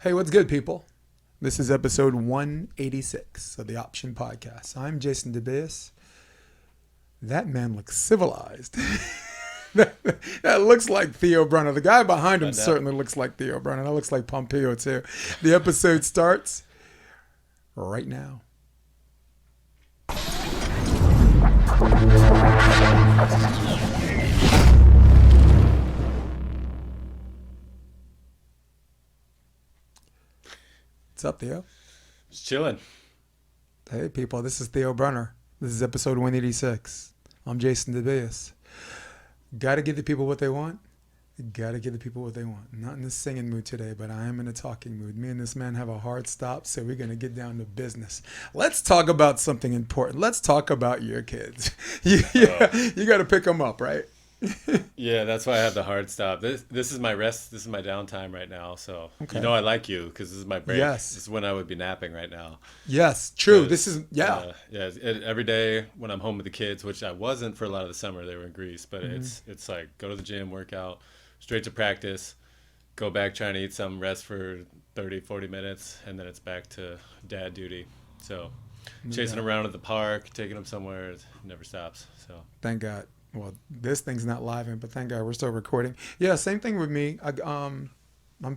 Hey, what's good, people? This is episode 186 of the Option Podcast. I'm Jason DeBeas. That man looks civilized. That looks like Theo Brunner. The guy behind him certainly looks like Theo Brunner. That looks like Pompilio, too. The episode starts right now. What's up, Theo? Just chilling. Hey, people. This is Theo Brunner. This is episode 186. I'm Jason DeBeas. Got to give the people what they want. Got to give the people what they want. Not in the singing mood today, but I am in a talking mood. Me and this man have a hard stop, so we're going to get down to business. Let's talk about something important. Let's talk about your kids. You got to pick them up, right? Yeah, that's why I have the hard stop. This is my rest. This is my downtime right now. So Okay. you know I like you because this is my break. Yes. This is when I would be napping right now. Yes, true. This is, yeah. Every day when I'm home with the kids, which I wasn't for a lot of the summer, they were in Greece. But it's like go to the gym, work out, straight to practice, go back trying to eat some, rest for 30, 40 minutes, and then it's back to dad duty. So chasing them around at the park, taking them somewhere, it never stops. So Thank God. Well, this thing's not live in, but thank God we're still recording. Yeah, same thing with me. I'm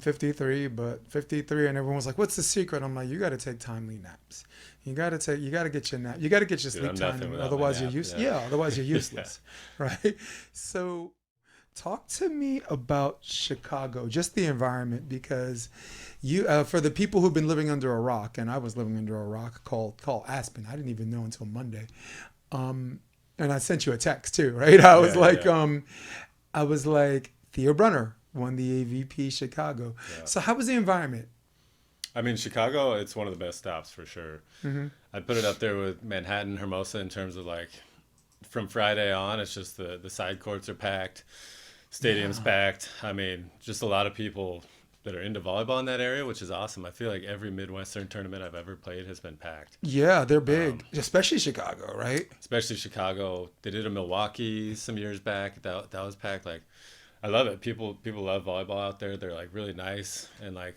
53, but 53, and everyone's like, "What's the secret?" I'm like, "You got to take timely naps. You got to get your nap. You got to get your sleep I'm time. nothing without Otherwise, my you're nap, useless. yeah. Yeah, otherwise you're useless, right?" So, talk to me about Chicago, just the environment, because you, for the people who've been living under a rock, and I was living under a rock called Aspen. I didn't even know until Monday. And I sent you a text too, right? I was like, Theo Brunner won the AVP Chicago. Yeah. So how was the environment? I mean, Chicago, it's one of the best stops for sure. Mm-hmm. I'd put it up there with Manhattan, Hermosa in terms of like from Friday on, it's just the side courts are packed, stadium's packed. I mean, just a lot of people that are into volleyball in that area, which is awesome. I feel like every Midwestern tournament I've ever played has been packed. Yeah, they're big, especially Chicago, right? Especially Chicago. They did a Milwaukee some years back. That was packed. Like, I love it. People love volleyball out there. They're like really nice and like,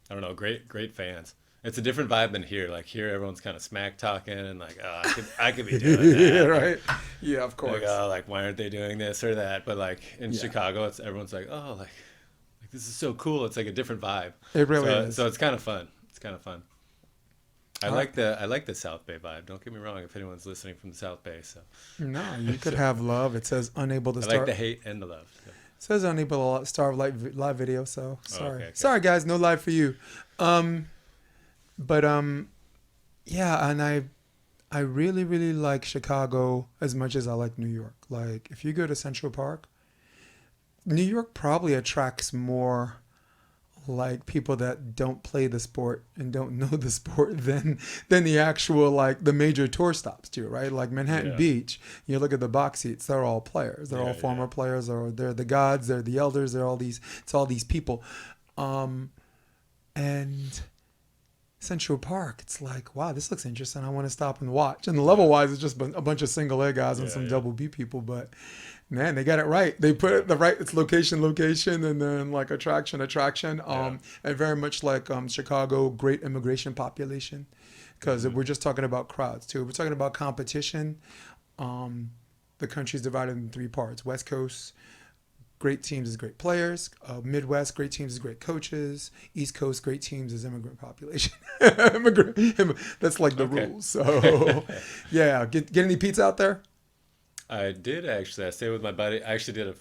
I don't know, great fans. It's a different vibe than here. Like here, everyone's kind of smack talking and like, oh, I could be doing that. Yeah, right. Yeah, of course. Like, oh, like why aren't they doing this or that? But like in Chicago, it's everyone's like, oh, like this is so cool. It's like a different vibe. It really is. So it's kind of fun. It's kind of fun. I like the South Bay vibe. Don't get me wrong. If anyone's listening from the South Bay, so No, you could have love. It says unable to I start. like the hate and the love. So. It says unable to start live video. So sorry, okay. Sorry guys, no live for you. But yeah, and I really like Chicago as much as I like New York. Like if you go to Central Park, New York probably attracts more like people that don't play the sport and don't know the sport than the actual like the major tour stops do, right? Like Manhattan Beach, you look at the box seats, they're all players. They're all former players, or they're the gods, they're the elders, they're all these people. And Central Park, it's like, wow, this looks interesting. I want to stop and watch. And level wise, it's just a bunch of single A guys and some double B people, but man, they got it right. They put it the right. It's location, and then like attraction. And very much like Chicago, great immigration population, because we're just talking about crowds too. We're talking about competition. The country's divided in three parts: West Coast, great teams is great players. Midwest, great teams is great coaches. East Coast, great teams is immigrant population. That's like the rules. So yeah, get any pizza out there? I did actually. I stayed with my buddy. I actually did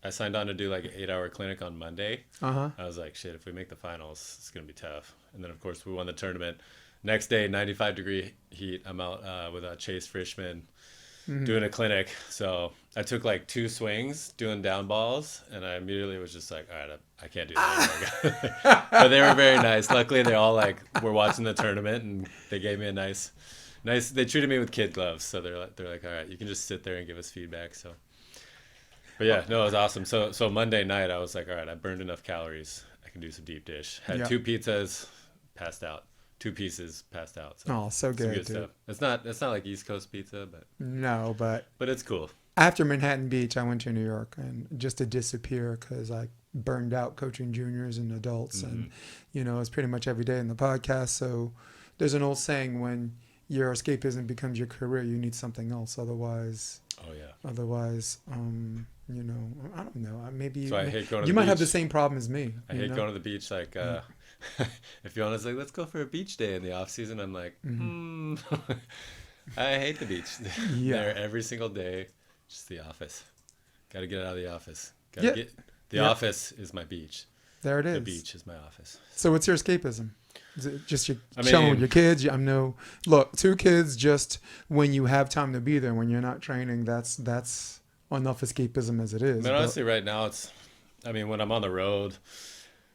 I signed on to do like an 8-hour clinic on Monday. I was like, shit, if we make the finals, it's going to be tough. And then, of course, we won the tournament. Next day, 95-degree heat. I'm out with Chase Frischman doing a clinic. So I took like 2 swings doing down balls, and I immediately was just like, all right, I can't do that anymore. But they were very nice. Luckily, they all like were watching the tournament, and they gave me a nice. They treated me with kid gloves, so they're like, all right, you can just sit there and give us feedback. So, but yeah, no, it was awesome. So Monday night, I was like, all right, I burned enough calories. I can do some deep dish. Had 2 pizzas, passed out. 2 pieces, passed out. So, so good, dude. Stuff. It's not like East Coast pizza, but no, but it's cool. After Manhattan Beach, I went to New York and just to disappear because I burned out coaching juniors and adults. And, it's pretty much every day in the podcast. So there's an old saying, when your escapism becomes your career, you need something else. Otherwise, I don't know. Maybe so I hate going to you the might beach. have the same problem as me. I hate going to the beach. Like, if you want to say, let's go for a beach day in the off season, I'm like, I hate the beach. There every single day. Just the office. Got to get out of the office. The office is my beach. There it is. The beach is my office. So what's your escapism? Is it just chilling with your kids? Look, 2 kids just when you have time to be there. When you're not training, that's enough escapism as it is. But honestly, right now, when I'm on the road,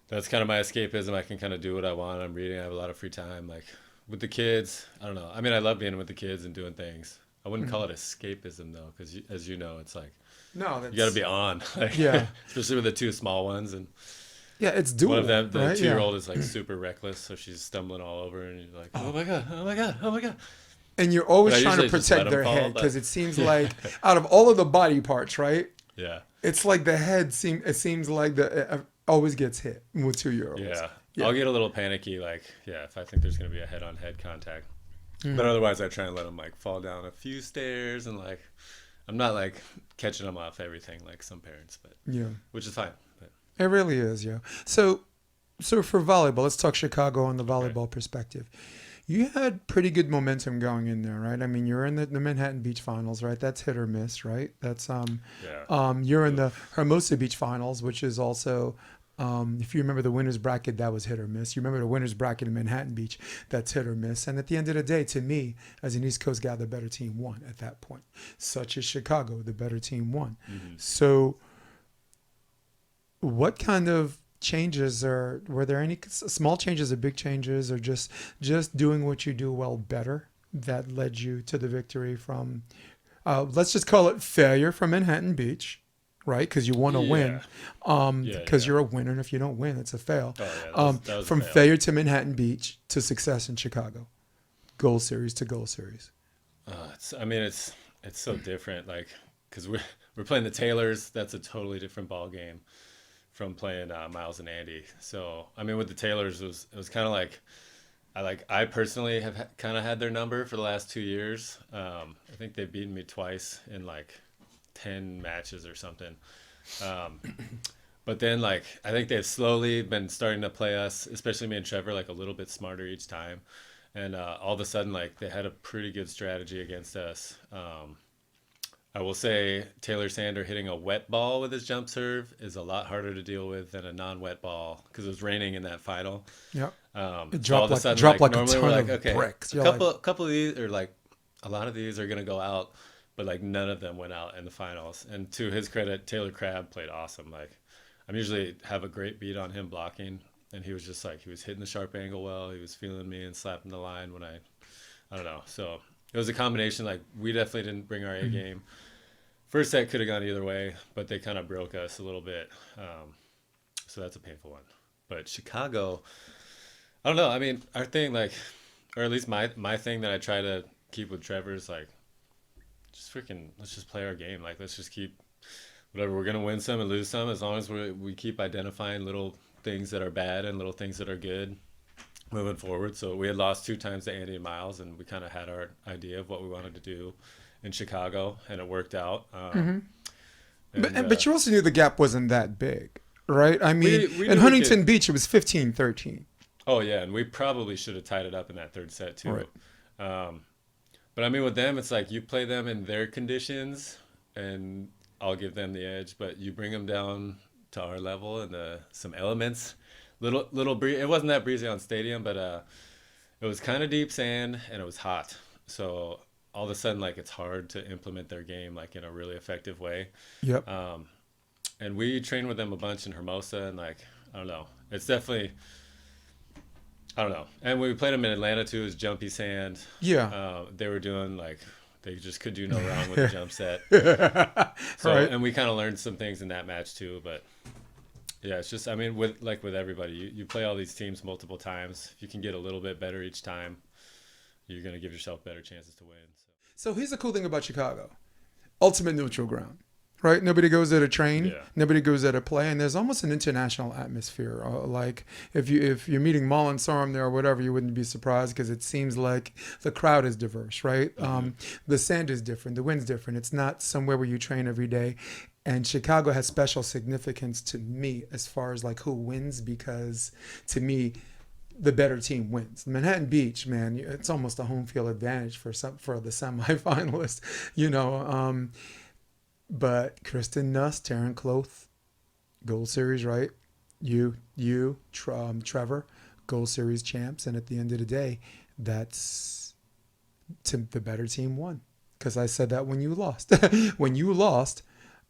that's kind of my escapism. I can kind of do what I want. I'm reading. I have a lot of free time. Like with the kids, I don't know. I love being with the kids and doing things. I wouldn't call it escapism though, because as you know, it's like you got to be on. Especially with the 2 small ones, and it's doable. One of them, the 2-year-old, is like super reckless, so she's stumbling all over, and you're like, oh my god. And you're always trying to protect their head because it seems like out of all of the body parts, right? Yeah. It's like the head seems like always gets hit with 2-year-olds. Yeah. I'll get a little panicky, if I think there's gonna be a head-on-head contact. But otherwise, I try and let them fall down a few stairs, and I'm not catching them off everything like some parents, but which is fine. But. It really is, So for volleyball, let's talk Chicago on the volleyball perspective. You had pretty good momentum going in there, right? You're in the Manhattan Beach finals, right? That's hit or miss, right? That's you're in the Hermosa Beach finals, which is also. If you remember the winner's bracket, that was hit or miss. You remember the winner's bracket in Manhattan Beach, that's hit or miss. And at the end of the day, to me, as an East Coast guy, the better team won at that point. Such as Chicago, the better team won. So what kind of changes were there any small changes or big changes, or just doing what you do well better that led you to the victory from, let's just call it failure from Manhattan Beach? Right, because you want to win, because you're a winner, and if you don't win, it's a fail. That was from a fail. Failure to Manhattan Beach to success in Chicago, goal series to goal series. It's so different, because we're playing the Taylors. That's a totally different ball game from playing Miles and Andy. So with the Taylors, it was kind of I personally have kind of had their number for the last 2 years. I think they've beaten me twice in 10 matches or something. But then I think they've slowly been starting to play us, especially me and Trevor, a little bit smarter each time. And all of a sudden, they had a pretty good strategy against us. I will say Taylor Sander hitting a wet ball with his jump serve is a lot harder to deal with than a non-wet ball, because it was raining in that final. Yep. It dropped all of a sudden, normally we're okay, bricks. A couple of these, or a lot of these are going to go out. But none of them went out in the finals. And to his credit, Taylor Crabb played awesome. I'm usually have a great beat on him blocking, and he was just he was hitting the sharp angle well. He was feeling me and slapping the line when I don't know. So it was a combination. We definitely didn't bring our A game. First set could have gone either way, but they kind of broke us a little bit. So that's a painful one. But Chicago, I don't know. Our thing, or at least my thing that I try to keep with Trevor is let's just play our game. Let's just keep whatever. We're gonna win some and lose some, as long as we keep identifying little things that are bad and little things that are good moving forward. So we had lost 2 times to Andy and Miles, and we kind of had our idea of what we wanted to do in Chicago, and it worked out. But you also knew the gap wasn't that big, right? We in Huntington Beach, it was 15-13. Oh yeah, and we probably should have tied it up in that third set too. Right. But with them, it's you play them in their conditions, and I'll give them the edge. But you bring them down to our level and some elements, little breeze. It wasn't that breezy on stadium, but it was kind of deep sand and it was hot. So all of a sudden, it's hard to implement their game in a really effective way. Yep. And we trained with them a bunch in Hermosa, and I don't know. It's definitely. I don't know. And when we played them in Atlanta too, it was jumpy sand. Yeah. They were doing they just could do no wrong with the jump set. So, right. And we kind of learned some things in that match too. But yeah, it's just, with everybody, you play all these teams multiple times. If you can get a little bit better each time, you're going to give yourself better chances to win. So here's the cool thing about Chicago. ultimate neutral ground. Right? Nobody goes there to train. Yeah. Nobody goes there to play. And there's almost an international atmosphere. Like if you're meeting Mullen Sorum there or whatever, you wouldn't be surprised because it seems like the crowd is diverse, right? Mm-hmm. The sand is different. The wind's different. It's not somewhere where you train every day. And Chicago has special significance to me as far as like who wins, because to me, the better team wins. Manhattan Beach, man, it's almost a home field advantage for the semifinalists, you know. But Kristen Nuss, Taryn Cloth, Gold Series, right? Trevor, Gold Series champs. And at the end of the day, that's the better team won. Because I said that when you lost. When you lost,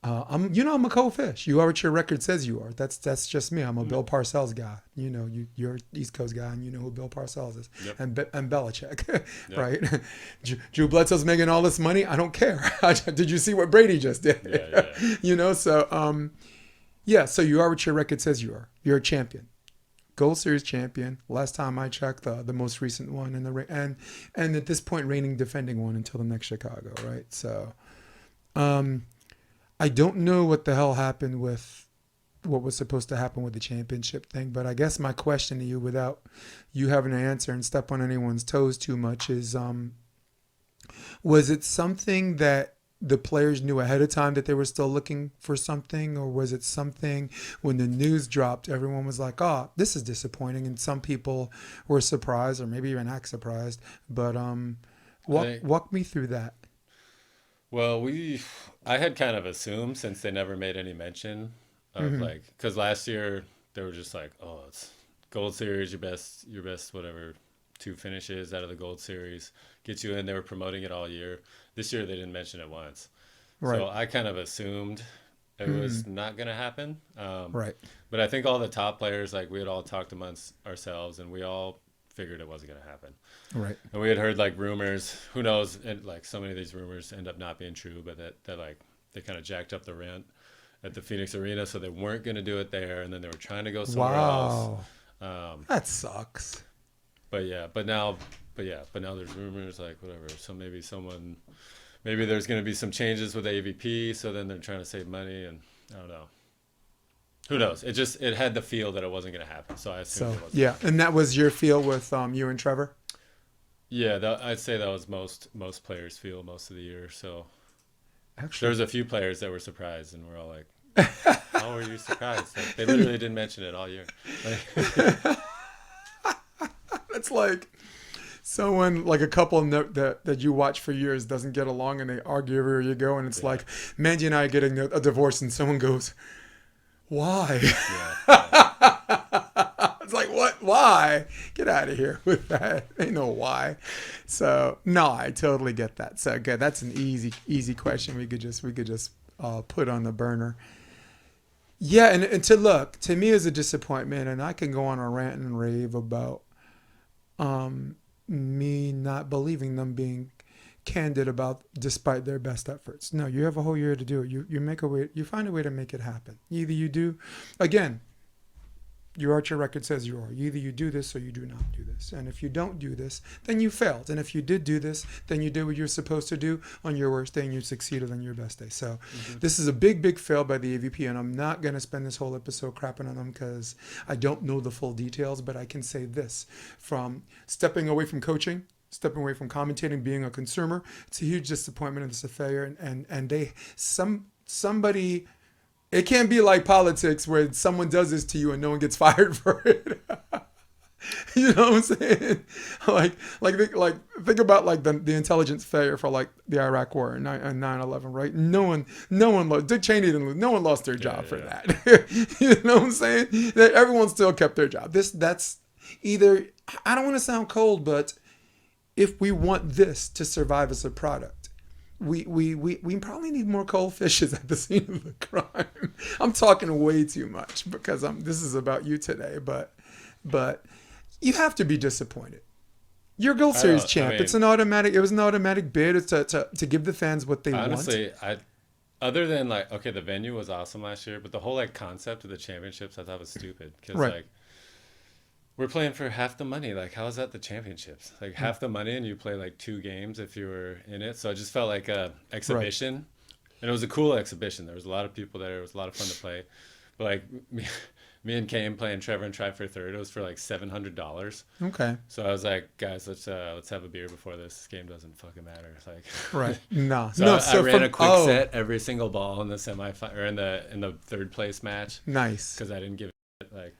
I'm a cold fish. You are what your record says you are. That's just me. I'm a Bill Parcells guy. You know, you're East Coast guy, and you know who Bill Parcells is. Yep. And Belichick, Yep. right? Drew Bledsoe's making all this money. I don't care. Did you see what Brady just did? Yeah. You know, so so you are what your record says you are. You're a champion. Gold Series champion. Last time I checked, the most recent one, and at this point, reigning defending one until the next Chicago, right? So, I don't know what the hell happened with what was supposed to happen with the championship thing, but I guess my question to you, without you having to answer and step on anyone's toes too much, is was it something that the players knew ahead of time that they were still looking for something, or was it something when the news dropped, everyone was like, oh, this is disappointing, and some people were surprised or maybe even act surprised, but walk me through that. Well, I had kind of assumed, since they never made any mention of like, because last year they were just like, oh, it's Gold Series, your best whatever 2 finishes out of the Gold Series get you in. They were promoting it all year. This year they didn't mention it once, right. So I kind of assumed it was not going to happen. Right. But I think all the top players, like we had all talked amongst ourselves, and we all figured it wasn't going to happen. Right. And we had heard like rumors, who knows, and like so many of these rumors end up not being true, but that like they kind of jacked up the rent at the Phoenix Arena, so they weren't going to do it there, and then they were trying to go somewhere else. That sucks. But now there's rumors like whatever. So maybe there's going to be some changes with AVP, so then they're trying to save money, and I don't know. Who knows? It had the feel that it wasn't going to happen, so I assumed it wasn't. Yeah, and that was your feel with you and Trevor? Yeah, I'd say that was most players' feel most of the year. So actually, there was a few players that were surprised, and we're all like, "How were you surprised?" Like, they literally didn't mention it all year. It's like someone, like a couple that you watch for years doesn't get along, and they argue everywhere you go, and it's like Mandy and I are getting a divorce, and someone goes, "Why?" It's like, what? Why? Get out of here with that. Ain't no why. So no, I totally get that. So good. That's an easy question. We could just put on the burner. Yeah, and to me is a disappointment, and I can go on a rant and rave about me not believing them being candid about despite their best efforts. No, you have a whole year to do it. You find a way to make it happen. Either you do, again, your Archer record says you are. Either you do this or you do not do this. And if you don't do this, then you failed. And if you did do this, then you did what you're supposed to do. On your worst day, and you succeeded on your best day. So this is a big fail by the AVP. And I'm not going to spend this whole episode crapping on them because I don't know the full details. But I can say this. From stepping away from coaching, stepping away from commentating, being a consumer, it's a huge disappointment, and it's a failure. And somebody... It can't be like politics where someone does this to you and no one gets fired for it. You know what I'm saying? Like think about like the intelligence failure for like the Iraq War and 9/11, right? No one lost. Dick Cheney didn't lose. No one lost their job for that. You know what I'm saying? That everyone still kept their job. That's either, I don't want to sound cold, but if we want this to survive as a product, we probably need more cold fishes at the scene of the crime. I'm talking way too much because this is about you today, but you have to be disappointed. You're Gold Series champ. It was an automatic bid to give the fans what they want. Honestly, other than like, okay, the venue was awesome last year, but the whole like concept of the championships I thought was stupid because like we're playing for half the money. Like, how is that the championships? Like half the money, and you play like 2 games if you were in it. So it just felt like a exhibition. And it was a cool exhibition. There was a lot of people there. It was a lot of fun to play. But like me and Kane playing Trevor and Try for third. It was for like $700. Okay. So I was like, guys, let's have a beer before this. This game doesn't fucking matter. It's like Right. No. so No. I ran a quick set every single ball in the or in the third place match. Nice. Because I didn't give it like.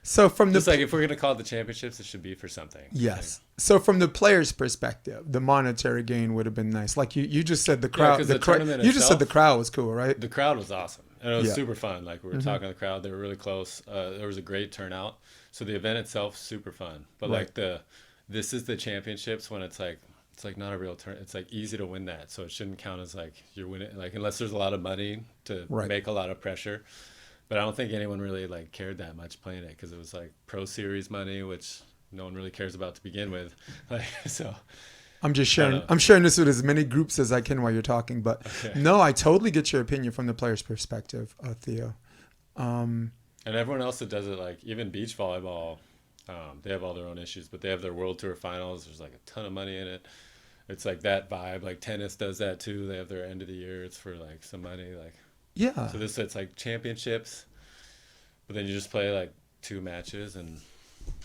So from Just like if we're gonna call it the championships, it should be for something. Yes. So from the player's perspective, the monetary gain would have been nice. Like you just said, the crowd. Yeah, You just said the crowd was cool, right? The crowd was awesome, and it was super fun. Like we were talking to the crowd, they were really close. There was a great turnout. So the event itself, super fun. But like this is the championships when it's like not a real turn. It's like easy to win that, so it shouldn't count as like you're winning. Like unless there's a lot of money to make a lot of pressure. But I don't think anyone really like cared that much playing it because it was like Pro Series money, which no one really cares about to begin with. Like so. I'm just sharing. I'm sharing this with as many groups as I can while you're talking. But no, I totally get your opinion from the player's perspective, Theo. And everyone else that does it, like even beach volleyball, they have all their own issues, but they have their World Tour finals. There's like a ton of money in it. It's like that vibe. Like tennis does that too. They have their end of the year. It's for like some money. Like. Yeah. So it's like championships, but then you just play like 2 matches and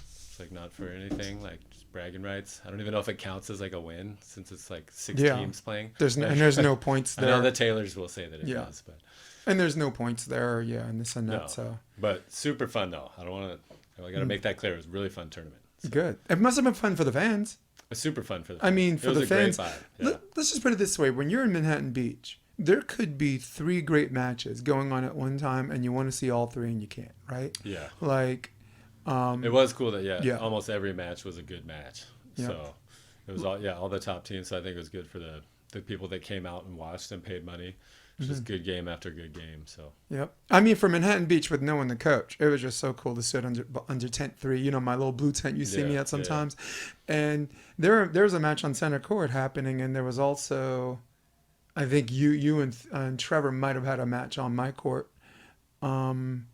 it's like not for anything, like just bragging rights. I don't even know if it counts as like a win since it's like 6 teams playing. There's no points there. I know the Taylors will say that it does, but and there's no points there, and this and that. No. So, but super fun though. I got to make that clear. It was a really fun tournament. So. Good. It must have been fun for the fans. It's super fun for the fans. I mean, for the fans. Great vibe. Yeah. Let's just put it this way: when you're in Manhattan Beach, there could be 3 great matches going on at one time, and you want to see all 3, and you can't, right? Yeah. Like, it was cool that almost every match was a good match. Yeah. So it was all the top teams. So I think it was good for the people that came out and watched and paid money. Just good game after good game. So. Yep. I mean, for Manhattan Beach with no one to coach, it was just so cool to sit under tent 3. You know, my little blue tent you see me at sometimes, and there was a match on center court happening, and there was also. I think you and Trevor might have had a match on my court. And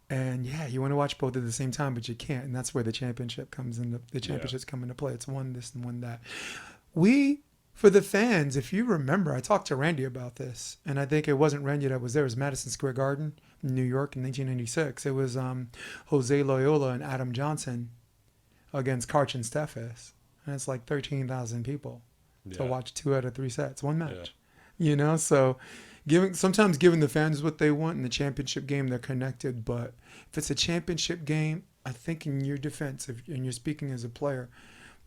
you want to watch both at the same time, but you can't. And that's where the championship comes in. The championships come into play. It's one this and one that. For the fans, if you remember, I talked to Randy about this. And I think it wasn't Randy that was there. It was Madison Square Garden in New York in 1996. It was Jose Loyola and Adam Johnson against Karch and Steffes. And it's like 13,000 people. To watch 2 out of 3 sets, one match, so sometimes giving the fans what they want in the championship game, they're connected. But if it's a championship game, I think in your defense, and you're speaking as a player,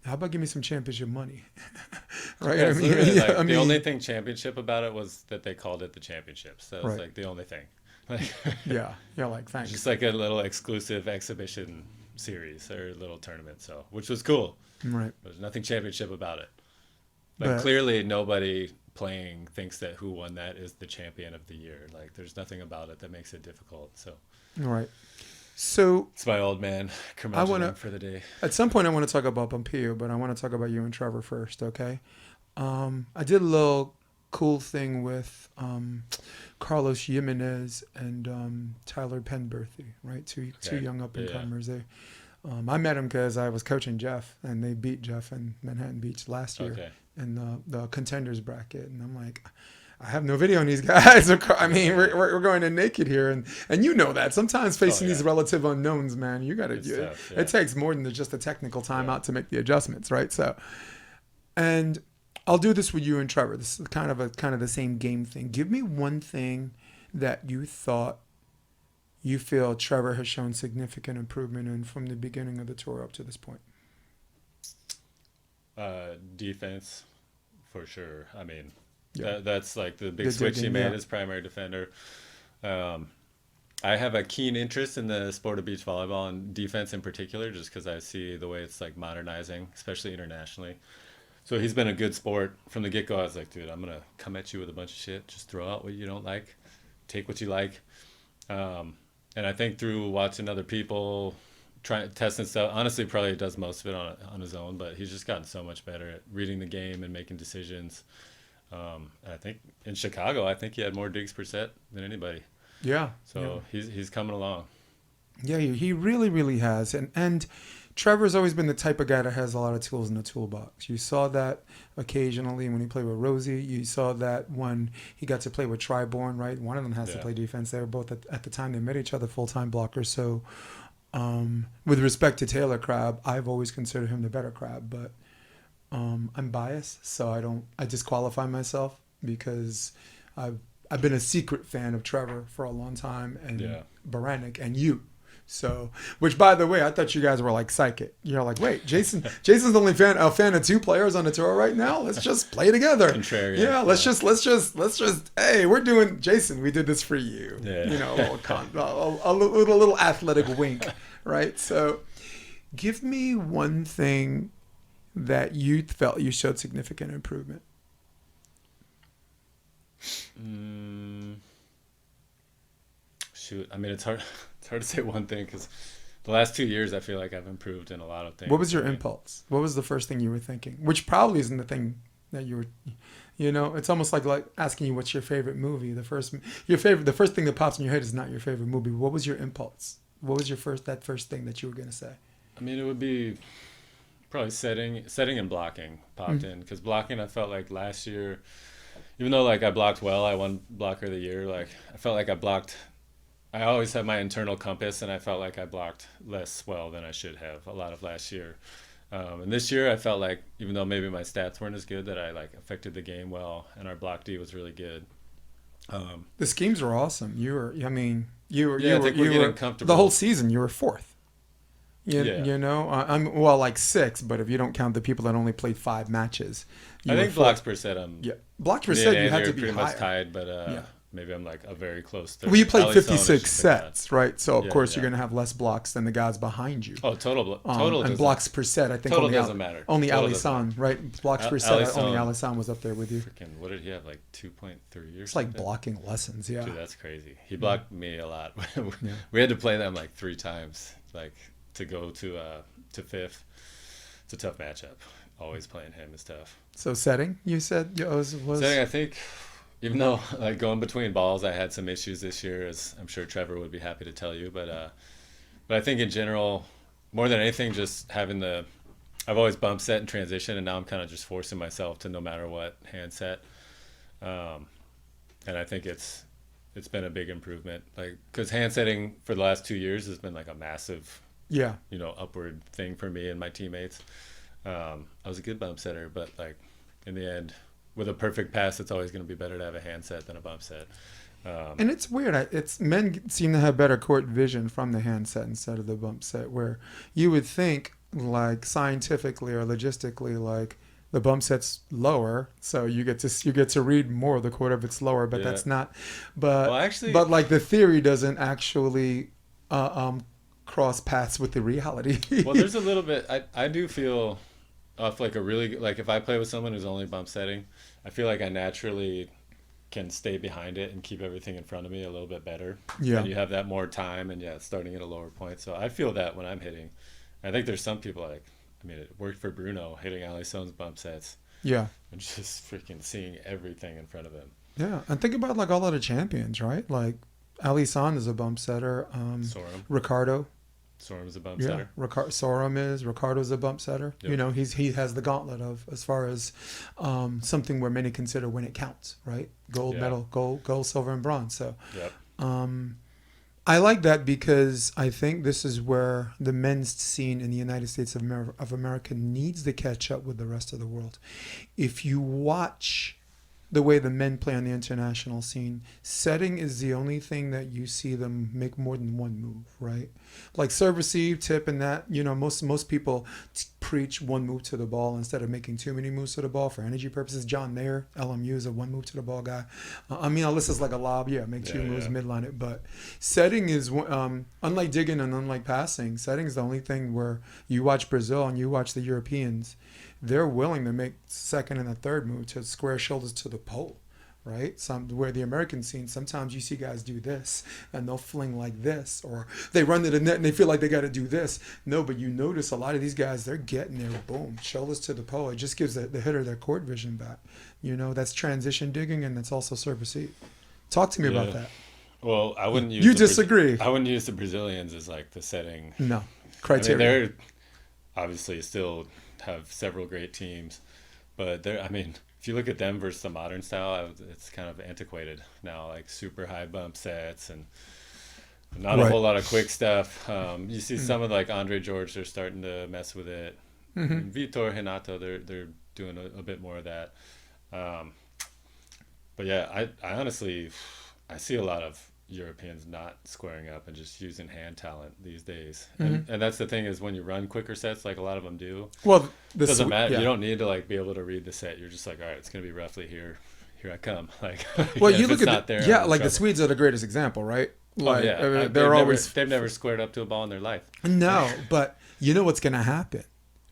how about give me some championship money? Right. Yeah, the only thing championship about it was that they called it the championships. That was like the only thing. Like, like thanks. Just like a little exclusive exhibition series or little tournament. So, which was cool. Right. There's nothing championship about it. But clearly nobody playing thinks that who won that is the champion of the year. Like there's nothing about it that makes it difficult. So right. So it's my old man curmudgeoning for the day. At some point I want to talk about Pompilio, but I want to talk about you and Trevor first, okay? I did a little cool thing with Carlos Jimenez and Tyler Penberthy, right? Two young up and comers. I met him because I was coaching Jeff, and they beat Jeff in Manhattan Beach last year in the contenders bracket. And I'm like, I have no video on these guys. I mean, we're going in naked here, and you know that sometimes facing these relative unknowns, man, you got to. It takes more than just a technical timeout to make the adjustments, right? So, and I'll do this with you and Trevor. This is kind of the same game thing. Give me one thing that you feel Trevor has shown significant improvement in from the beginning of the tour up to this point. Defense, for sure. I mean, that's like the big switch he made as primary defender. I have a keen interest in the sport of beach volleyball and defense in particular, just because I see the way it's like modernizing, especially internationally. So he's been a good sport from the get-go. I was like, dude, I'm going to come at you with a bunch of shit. Just throw out what you don't like. Take what you like. And I think through watching other people testing stuff, honestly, probably does most of it on his own, but he's just gotten so much better at reading the game and making decisions. I think in Chicago, I think he had more digs per set than anybody. Yeah. So he's coming along. Yeah, he really, really has. And Trevor's always been the type of guy that has a lot of tools in the toolbox. You saw that occasionally when he played with Rosie. You saw that when he got to play with Triborn, right? One of them has to play defense. They were both, at the time they met each other, full-time blockers. So with respect to Taylor Crabb, I've always considered him the better Crabb. But I'm biased, so I disqualify myself because I've been a secret fan of Trevor for a long time, and Baranek and you. So, which by the way, I thought you guys were like psychic. You're like, wait, Jason's only a fan of 2 players on the tour right now. Let's just play together. Contrarian. Yeah, let's just. Hey, we're doing Jason. We did this for you. Yeah. You know, a little athletic wink, right? So, give me one thing that you felt you showed significant improvement. Shoot, I mean, it's hard to say one thing because the last 2 years I feel like I've improved in a lot of things. What was your impulse? What was the first thing you were thinking? Which probably isn't the thing that you were, it's almost like asking you what's your favorite movie. The first thing that pops in your head is not your favorite movie. What was your impulse? What was that first thing that you were going to say? I mean, it would be probably setting and blocking popped in, because blocking, I felt like last year, even though like I blocked well, I won blocker of the year. Like I felt like I always had my internal compass, and I felt like I blocked less well than I should have a lot of last year. And this year I felt like, even though maybe my stats weren't as good, that I like affected the game well, and our block D was really good. The schemes were awesome. You were comfortable. The whole season you were 4th. I'm like 6, but if you don't count the people that only played 5 matches, I think blocks per set. Blocks per set you had to be pretty higher. much tied, but maybe I'm like a very close third. Well, you played Ali 56 sets, like right? So of course you're going to have less blocks than the guys behind you. Oh, total and blocks per set, I think total doesn't matter. Only Ali San, right? Blocks per set, only Ali San was up there with you. Freaking, what did he have? Like 2.3 or It's something? like blocking lessons, yeah. Dude, that's crazy. He blocked me a lot. We had to play them like 3 times, like to go to 5th. It's a tough matchup. Always playing him is tough. So setting, you said was setting. I think, even though like going between balls, I had some issues this year, as I'm sure Trevor would be happy to tell you. But I think in general, more than anything, just having I've always bump set and transition, and now I'm kind of just forcing myself to no matter what hand set. And I think it's been a big improvement, like because hand setting for the last 2 years has been like a massive upward thing for me and my teammates. I was a good bump setter, but like in the end, with a perfect pass, it's always going to be better to have a hand set than a bump set. And it's weird. Men seem to have better court vision from the hand set instead of the bump set, where you would think like scientifically or logistically, like the bump set's lower, so you get to read more of the court if it's lower, but that's not. But but like the theory doesn't actually cross paths with the reality. Well, there's a little bit. I do feel off like a really like if I play with someone who's only bump setting, I feel like I naturally can stay behind it and keep everything in front of me a little bit better. Yeah. And you have that more time, and starting at a lower point. So I feel that when I'm hitting. I think there's some people like, I mean, it worked for Bruno hitting Alisson's bump sets. Yeah. And just freaking seeing everything in front of him. Yeah. And think about like all of the champions, right? Like Alisson is a bump setter. Sorum. Ricardo. Sorum's a bump setter. Ricardo's a bump setter. Yep. You know, he has the gauntlet of as far as something where many consider when it counts, right? Gold medal, gold, silver, and bronze. So I like that because I think this is where the men's scene in the United States of America needs to catch up with the rest of the world. If you watch the way the men play on the international scene, setting is the only thing that you see them make more than one move, right? Like serve, receive, tip, and that, you know, most people preach one move to the ball instead of making too many moves to the ball for energy purposes. John Mayer, LMU, is a one move to the ball guy. Alyssa is like a lob, make 2 moves, midline it. But setting is, unlike digging and unlike passing, setting is the only thing where you watch Brazil and you watch the Europeans, they're willing to make second and a third move to square shoulders to the pole, right? Where the American scene, sometimes you see guys do this and they'll fling like this, or they run to the net and they feel like they got to do this. No, but you notice a lot of these guys, they're getting there, boom, shoulders to the pole. It just gives the hitter their court vision back. You know, that's transition digging, and that's also serve receive. Talk to me about that. Well, I wouldn't use You disagree. I wouldn't use the Brazilians as like the setting. No. Criteria. I mean, obviously still have several great teams, but they're, I mean, if you look at them versus the modern style, it's kind of antiquated now, like super high bump sets and not a Right. whole lot of quick stuff. You see some of like Andre George, they're starting to mess with it. Mm-hmm. Vitor Renato, they're doing a bit more of that. Um, but yeah, I honestly, I see a lot of Europeans not squaring up and just using hand talent these days. Mm-hmm. And that's the thing is when you run quicker sets, like a lot of them do, Well, it doesn't matter. You yeah. don't need to like be able to read the set. You're just like, all right, it's gonna be roughly here. Here I come. Like, Well, if you look it's at not there, yeah, I'm in like the trouble. Swedes are the greatest example, right? Oh Like yeah, they're always they've never squared up to a ball in their life. no, but you know what's going to happen,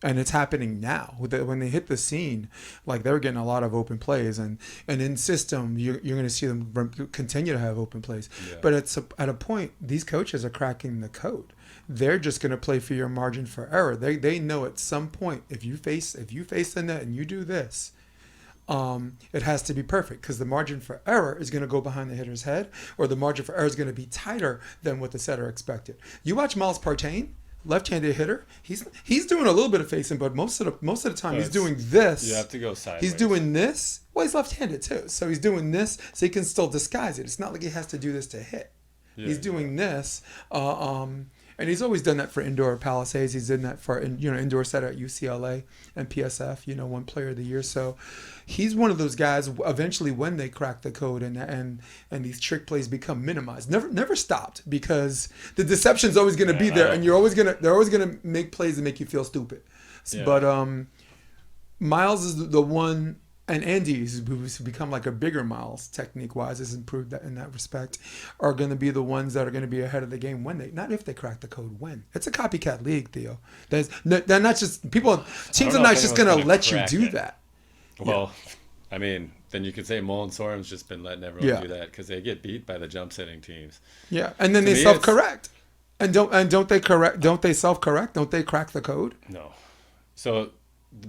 and it's happening now. When they hit the scene, like they're getting a lot of open plays, and in system, you're going to see them continue to have open plays. Yeah. But at a point, these coaches are cracking the code. They're just going to play for your margin for error. They know at some point if you face the net and you do this, it has to be perfect because the margin for error is going to go behind the hitter's head, or the margin for error is going to be tighter than what the setter expected. You watch Miles Partain, left-handed hitter. He's doing a little bit of facing, but most of the time he's doing this. You have to go sideways. He's doing this. Well, he's left-handed too, so he's doing this so he can still disguise it. It's not like he has to do this to hit. Yeah, He's doing this. And he's always done that for indoor Palisades. He's done that for indoor setter at UCLA and PSF. One player of the year. So he's one of those guys. Eventually, when they crack the code and these trick plays become minimized, never stopped because the deception's always going to be there, and they're always gonna make plays that make you feel stupid. Yeah. But Miles is the one. And Andy, who's become like a bigger Miles technique-wise, has improved that in that respect, are going to be the ones that are going to be ahead of the game not if they crack the code, when. It's a copycat league, Theo. They're not just, teams are not just going to let you do that. Well, yeah. I mean, then you could say Mullen Sorum's just been letting everyone do that because they get beat by the jump-setting teams. Yeah, and then they self-correct. And don't they correct? Don't they self-correct? Don't they crack the code? No. So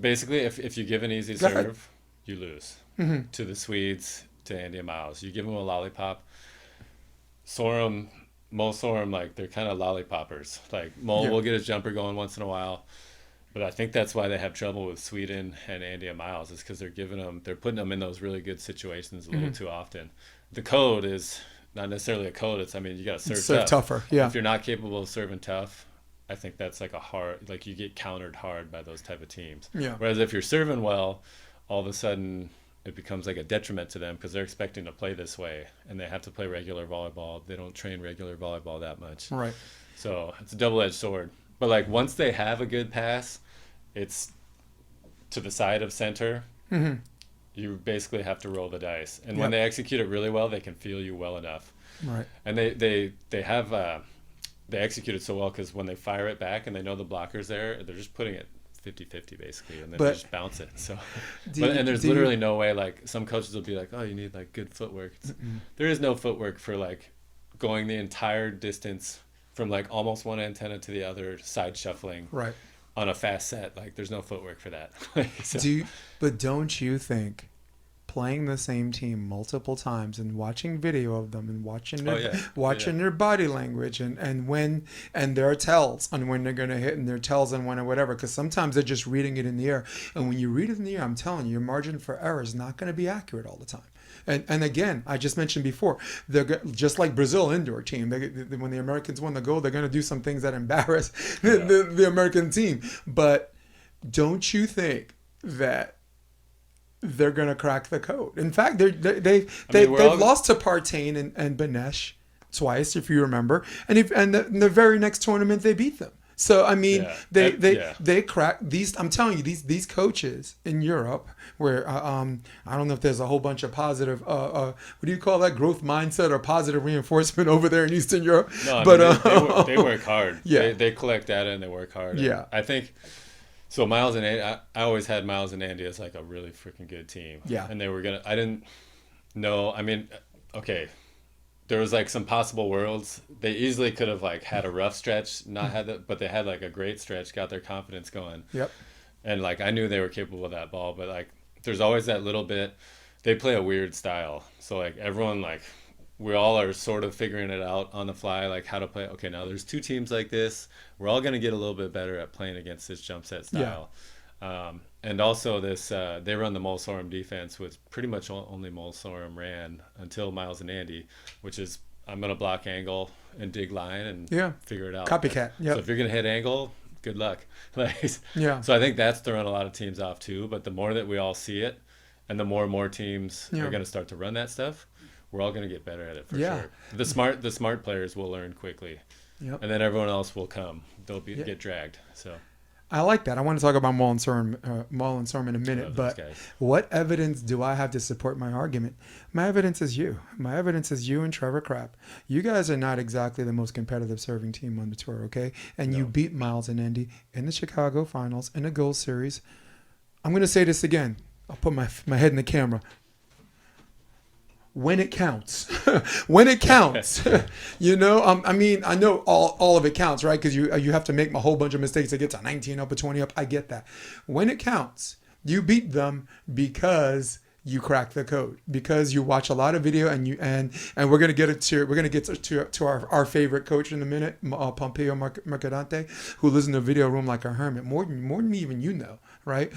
basically, if you give an easy serve, you lose to the Swedes, to Andy and Miles. You give them a lollipop. Mo Sorum, like they're kind of lollipoppers. Like Mo will get his jumper going once in a while, but I think that's why they have trouble with Sweden and Andy and Miles is because they're putting them in those really good situations a little too often. The code is not necessarily a code. You got to serve tougher. Yeah. If you're not capable of serving tough, I think that's like you get countered hard by those type of teams. Yeah. Whereas if you're serving well, all of a sudden it becomes like a detriment to them because they're expecting to play this way and they have to play regular volleyball. They don't train regular volleyball that much. Right. So it's a double-edged sword. But like once they have a good pass, it's to the side of center. Mm-hmm. You basically have to roll the dice. And when they execute it really well, they can feel you well enough. Right. And they execute it so well because when they fire it back and they know the blocker's there, they're just putting it 50-50 basically, and then they just bounce it. So, there's literally no way. Like some coaches will be like, "Oh, you need like good footwork." There is no footwork for like going the entire distance from like almost one antenna to the other, side shuffling, right, on a fast set. Like there's no footwork for that. So, but don't you think playing the same team multiple times and watching video of them and watching their body language and their tells on when they're going to hit and their tells on when or whatever, because sometimes they're just reading it in the air, and when you read it in the air, I'm telling you, your margin for error is not going to be accurate all the time. And again, I just mentioned before, they're just like Brazil indoor team. When the Americans won the gold, they're going to do some things that embarrass the American team. But don't you think that they're going to crack the code? In fact, they've lost to Partain and Benesh twice, if you remember, and in the very next tournament they beat them. So I mean, they crack these. I'm telling you, these coaches in Europe, where I don't know if there's a whole bunch of positive, what do you call that, growth mindset or positive reinforcement over there in Eastern Europe. No, but they work hard. Yeah, they collect data and they work hard. Yeah, I think. So Miles and Andy, I always had Miles and Andy as like a really freaking good team. Yeah, and they were I didn't know. I mean, okay. There was like some possible worlds. They easily could have like had a rough stretch, but they had like a great stretch, got their confidence going. Yep. And like I knew they were capable of that ball, but like there's always that little bit. They play a weird style, so like everyone like we all are sort of figuring it out on the fly, like how to play. Okay, now there's two teams like this. We're all going to get a little bit better at playing against this jump set style. And also this, they run the Molsorum defense, which pretty much only Molsorum ran until Miles and Andy, which is I'm going to block angle and dig line and figure it out. Copycat. Yep. So if you're going to hit angle, good luck. Like, yeah. So I think that's throwing a lot of teams off too. But the more that we all see it, and the more teams are going to start to run that stuff, we're all going to get better at it for sure. The smart players will learn quickly, and then everyone else will come. They'll get dragged. So I like that. I want to talk about Mull and Sorm in a minute, but what evidence do I have to support my argument? My evidence is you. My evidence is you and Trevor Crabb. You guys are not exactly the most competitive serving team on the tour, okay? And you beat Miles and Andy in the Chicago finals in the Gold Series. I'm going to say this again. I'll put my head in the camera. When it counts, when it counts, you know, I mean, I know all of it counts, right? Because you have to make a whole bunch of mistakes to get to 19 up or 20 up. I get that. When it counts, you beat them because you crack the code, because you watch a lot of video and we're gonna get to our favorite coach in a minute, Pompilio Mercadante, who lives in the video room like a hermit, more than even you know, right?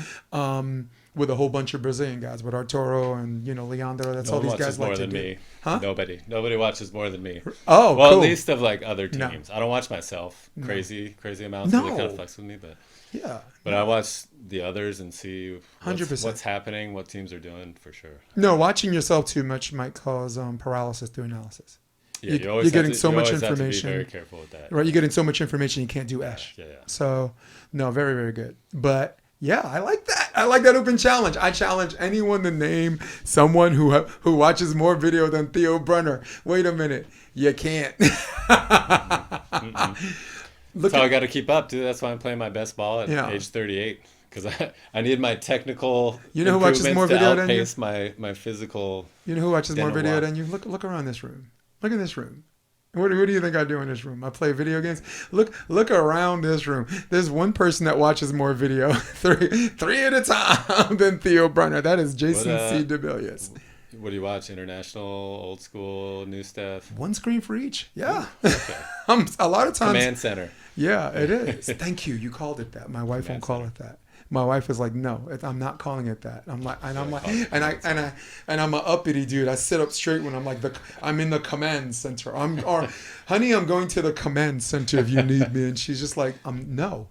With a whole bunch of Brazilian guys, with Arturo and Leandro. That's all these guys like to do. Me. Huh? Nobody watches more than me. Oh, well, cool. At least of like other teams. No. I don't watch myself crazy amounts. No, it kind of fucks with me, but yeah. But I watch the others and see what's happening, what teams are doing for sure. No, watching yourself too much might cause paralysis through analysis. Yeah, you're getting so much information. Have to be very careful with that. Right, you're getting so much information you can't do esh. Yeah. So, no, very, very good. But yeah, I like that. I like that open challenge. I challenge anyone to name someone who watches more video than Theo Brunner. Wait a minute, you can't. That's how I got to keep up, dude. That's why I'm playing my best ball at age 38. Because I need my technical who watches more video than you? my physical. You know who watches more video than you? Look around this room. Look at this room. What do you think I do in this room? I play video games. Look around this room. There's one person that watches more video, three at a time, than Theo Brunner. That is Jason C. DeBillius. What do you watch? International, old school, new stuff? One screen for each. Yeah. Okay. A lot of times. Command center. Yeah, it is. Thank you. You called it that. My wife won't call it that. My wife is like, no, I'm not calling it that. I'm a uppity dude. I sit up straight when I'm like I'm in the command center. Honey, I'm going to the command center if you need me. And she's just like, no,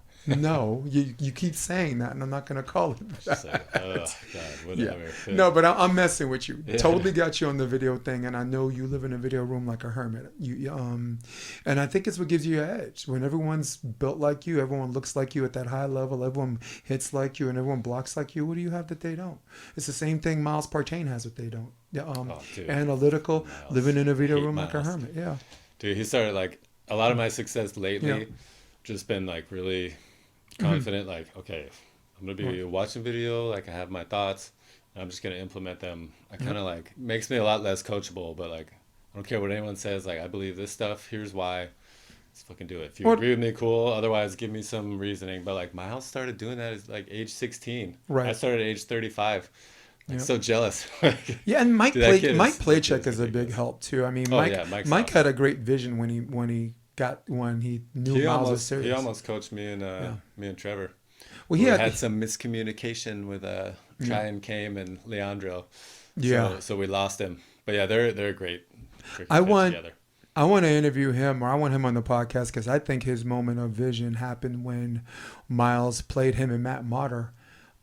you keep saying that, and I'm not going to call it that. Like, oh God, whatever. Yeah. No, but I'm messing with you. Yeah. Totally got you on the video thing, and I know you live in a video room like a hermit. And I think it's what gives you an edge. When everyone's built like you, everyone looks like you at that high level, everyone hits like you, and everyone blocks like you. What do you have that they don't? It's the same thing Miles Partain has that they don't. Analytical, Miles. Living in a video room like a hermit. Yeah. Dude, he started like a lot of my success lately. Just been like really confident, like, okay, I'm gonna be watching video, like I have my thoughts, and I'm just gonna implement them. I kind of like makes me a lot less coachable, but like I don't care what anyone says, like I believe this stuff, here's why. Let's fucking do it. If you agree with me, cool. Otherwise, give me some reasoning. But like Miles started doing that at like age 16. Right. I started at age 35. I'm so jealous. Yeah, and Mike Playcheck is a big help too. I mean, Mike had a great vision when he knew Miles was serious. He almost coached me and Trevor. Well, he had some miscommunication with Partain came and Leandro. So we lost him. But yeah, they're great. I want to interview him, or I want him on the podcast, because I think his moment of vision happened when Miles played him and Matt Motter.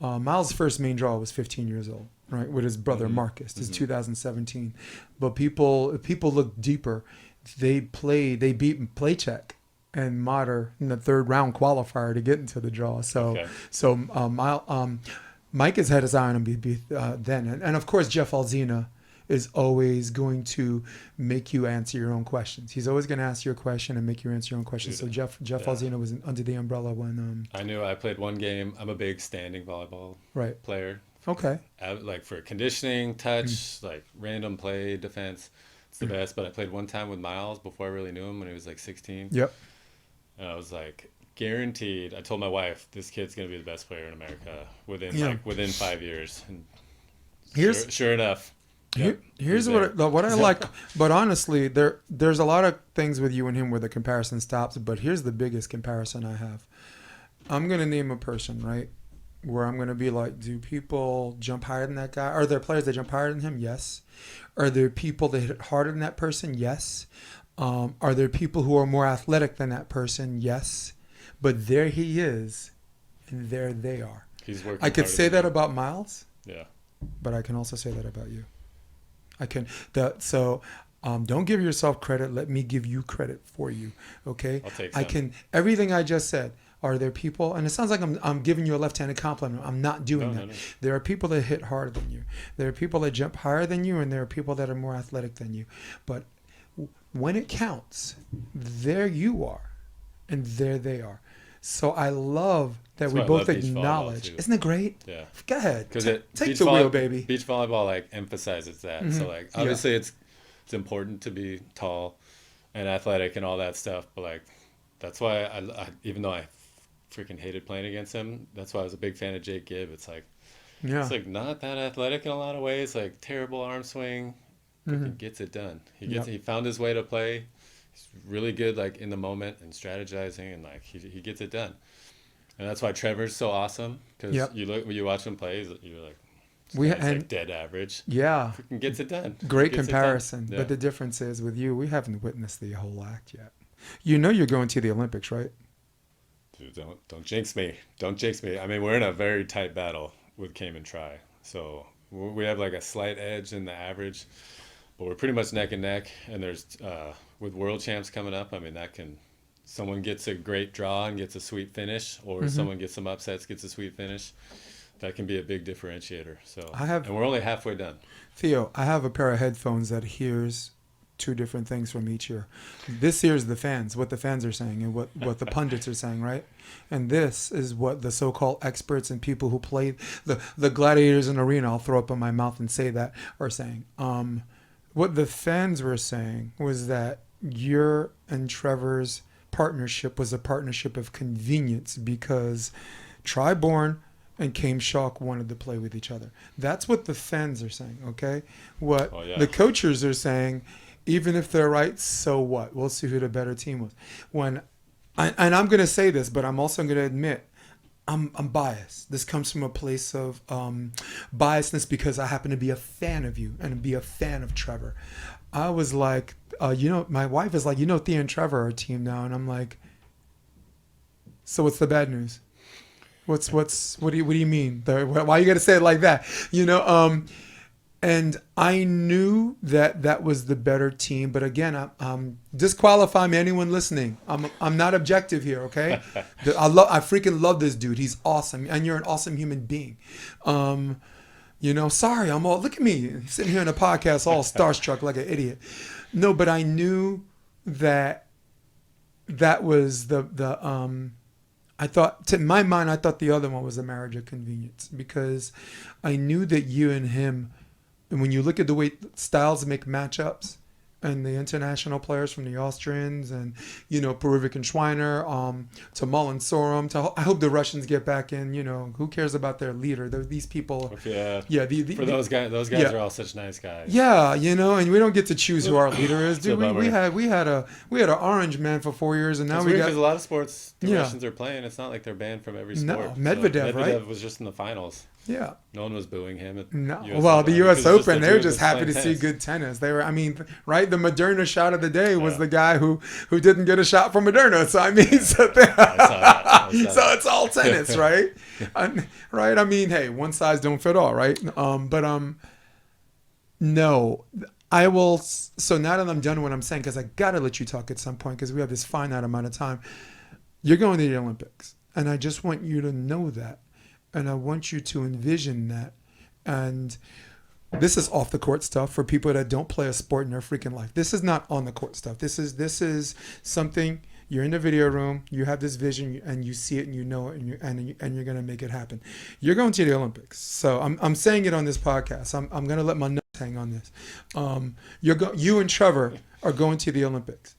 Miles' first main draw was 15 years old, right, with his brother Marcus. This is 2017. But if people look deeper, they beat Playcheck and Motter in the third round qualifier to get into the draw. Mike has had his eye on him then. And of course, Jeff Alzina is always going to make you answer your own questions. He's always going to ask you a question and make you answer your own questions. So Jeff Alzina was under the umbrella when... I knew I played one game. I'm a big standing volleyball player. Okay. Like for conditioning, touch, like random play, defense. It's the best. But I played one time with Miles before I really knew him when he was like 16. Yep. And I was like, guaranteed. I told my wife, this kid's going to be the best player in America within 5 years. And sure enough, Here's what I like, but honestly, there's a lot of things with you and him where the comparison stops. But here's the biggest comparison I have. I'm gonna name a person, right? Where I'm gonna be like, do people jump higher than that guy? Are there players that jump higher than him? Yes. Are there people that hit harder than that person? Yes. Are there people who are more athletic than that person? Yes. But there he is, and there they are. He's working. I could say that about Miles. Yeah. But I can also say that about you. Don't give yourself credit. Let me give you credit for you. Okay. I'll take some. Everything I just said. Are there people? And it sounds like I'm giving you a left-handed compliment. I'm not doing that. No. There are people that hit harder than you. There are people that jump higher than you, and there are people that are more athletic than you. But when it counts, there you are, and there they are. So I love that we both acknowledge. Isn't it great? Yeah. Go ahead. Take the wheel, baby. Beach volleyball like emphasizes that. Mm-hmm. So like obviously it's important to be tall and athletic and all that stuff, but like that's why I even though I freaking hated playing against him, that's why I was a big fan of Jake Gibb. It's like it's like not that athletic in a lot of ways, like terrible arm swing, but he gets it done. He found his way to play. He's really good like in the moment and strategizing, and like he gets it done. And that's why Trevor's so awesome, because you watch him play, you're like, like dead average. Yeah. Freaking gets it done. Great comparison. Yeah. But the difference is with you, we haven't witnessed the whole act yet. You know you're going to the Olympics, right? Dude, don't jinx me. Don't jinx me. I mean, we're in a very tight battle with Came and Try. So we have like a slight edge in the average, but we're pretty much neck and neck. And there's, with world champs coming up, I mean, someone gets a great draw and gets a sweet finish, or someone gets some upsets, gets a sweet finish. That can be a big differentiator. So and we're only halfway done. Theo, I have a pair of headphones that hears two different things from each ear. This hears the fans, what the fans are saying, and what the pundits are saying, right? And this is what the so-called experts and people who play the gladiators in the arena, I'll throw up in my mouth and say that, are saying. What the fans were saying was that your and Trevor's partnership was a partnership of convenience because Tri-Born and Came Shock wanted to play with each other. That's what the fans are saying, okay? What the coaches are saying, even if they're right, so what? We'll see who the better team was. And I'm going to say this, but I'm also going to admit I'm biased. This comes from a place of biasness because I happen to be a fan of you and be a fan of Trevor. I was like, my wife is like, Theo and Trevor are a team now. And I'm like, so what's the bad news? What do you mean? Why you got to say it like that? And I knew that was the better team. But again, disqualify me, anyone listening. I'm not objective here, okay? I freaking love this dude. He's awesome. And you're an awesome human being. Sorry, look at me sitting here in a podcast all starstruck like an idiot. No, but I knew that was I thought, in my mind, I thought the other one was a marriage of convenience because I knew that you and him, and when you look at the way styles make matchups, and the international players from the Austrians and, Peruvic and Schweiner, to Mullen Sorum, I hope the Russians get back in, who cares about their leader? These people. Yeah. For those guys are all such nice guys. Yeah. And we don't get to choose who our leader is, dude. We had an orange man for 4 years, and now we got. Because a lot of sports the Russians are playing. It's not like they're banned from every sport. No, Medvedev, right? Medvedev was just in the finals. Yeah. No one was booing him. No. Well, the U.S. Open, they were just happy to see good tennis. They were, right? The Moderna shot of the day was the guy who didn't get a shot from Moderna. So, so it's all tennis, right? Right? Hey, one size don't fit all, right? No. I will, so now that I'm done with what I'm saying, because I got to let you talk at some point because we have this finite amount of time. You're going to the Olympics. And I just want you to know that. And I want you to envision that. And this is off the court stuff for people that don't play a sport in their freaking life. This is not on the court stuff. This is something, you're in the video room, you have this vision and you see it and you know it and you're going to make it happen. You're going to the Olympics. So I'm saying it on this podcast. I'm going to let my notes hang on this. You and Trevor are going to the Olympics.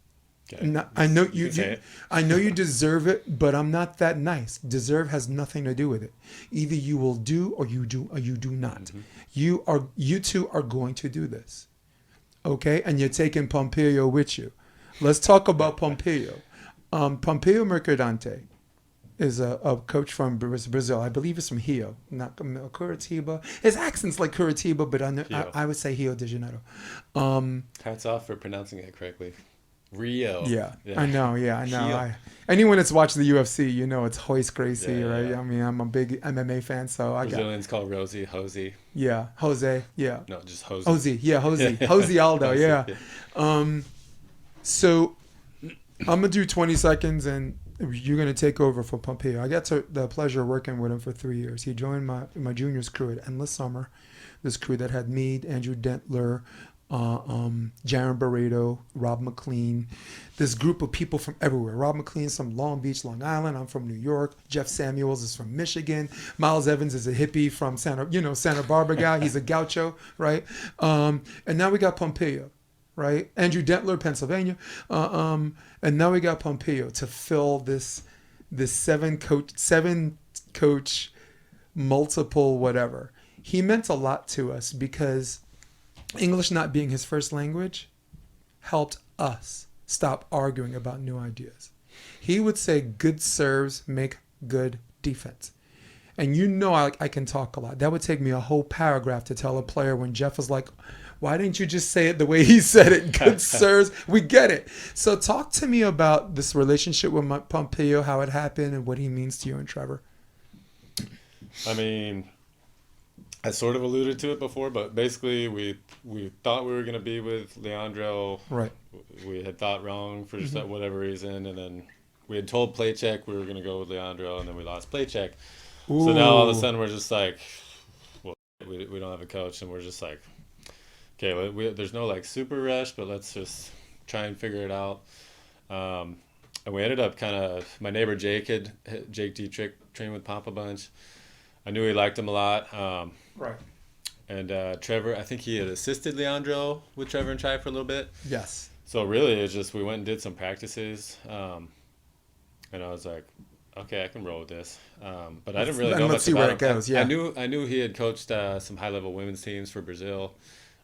Okay. No, I know You can say it. I know you deserve it, but I'm not that nice. Deserve has nothing to do with it. Either you will do or you do not. Mm-hmm. You two are going to do this. Okay? And you're taking Pompilio with you. Let's talk about Pompilio. Pompilio Mercadante is a coach from Brazil. I believe it's from Rio, not Curitiba. His accent's like Curitiba, but I would say Rio de Janeiro. Hats off for pronouncing it correctly. Rio. Yeah, I know. Anyone that's watched the UFC, you know it's Royce Gracie, right? I mean, I'm a big MMA fan, so Brazilians call Rosie Josie. Yeah, Jose. Yeah. No, just Josie. Jose. Yeah, Jose. Jose Aldo. Yeah. So I'm gonna do 20 seconds, and you're gonna take over for Pompilio. I got the pleasure of working with him for 3 years. He joined my juniors crew at Endless Summer, this crew that had me, Andrew Dentler, Jaron Barreto, Rob McLean, this group of people from everywhere. Rob McLean's from Long Beach, Long Island. I'm from New York. Jeff Samuels is from Michigan. Miles Evans is a hippie from Santa Barbara guy. He's a gaucho, right? And now we got Pompilio, right? Andrew Dentler, Pennsylvania. And now we got Pompilio to fill this seven coach, multiple whatever. He meant a lot to us because English not being his first language helped us stop arguing about new ideas. He would say good serves make good defense. And I can talk a lot. That would take me a whole paragraph to tell a player when Jeff was like, why didn't you just say it the way he said it? Good serves. We get it. So talk to me about this relationship with Pompilio, how it happened, and what he means to you and Trevor. I mean, I sort of alluded to it before, but basically we thought we were going to be with Leandro. Right. We had thought wrong for just whatever reason, and then we had told Playcheck we were going to go with Leandro, and then we lost Playcheck. Ooh. So now all of a sudden we're just like, well, we don't have a coach, and we're just like, okay, there's no like super rush, but let's just try and figure it out. And we ended up my neighbor Jake Dietrich trained with Pomp a bunch. I knew he liked him a lot. Right. And Trevor, I think he had assisted Leandro with Trevor and Chai for a little bit. Yes. So really, it's just we went and did some practices, and I was like, okay, I can roll with this. But I didn't really know much about it. Goes, yeah. I knew he had coached some high-level women's teams for Brazil,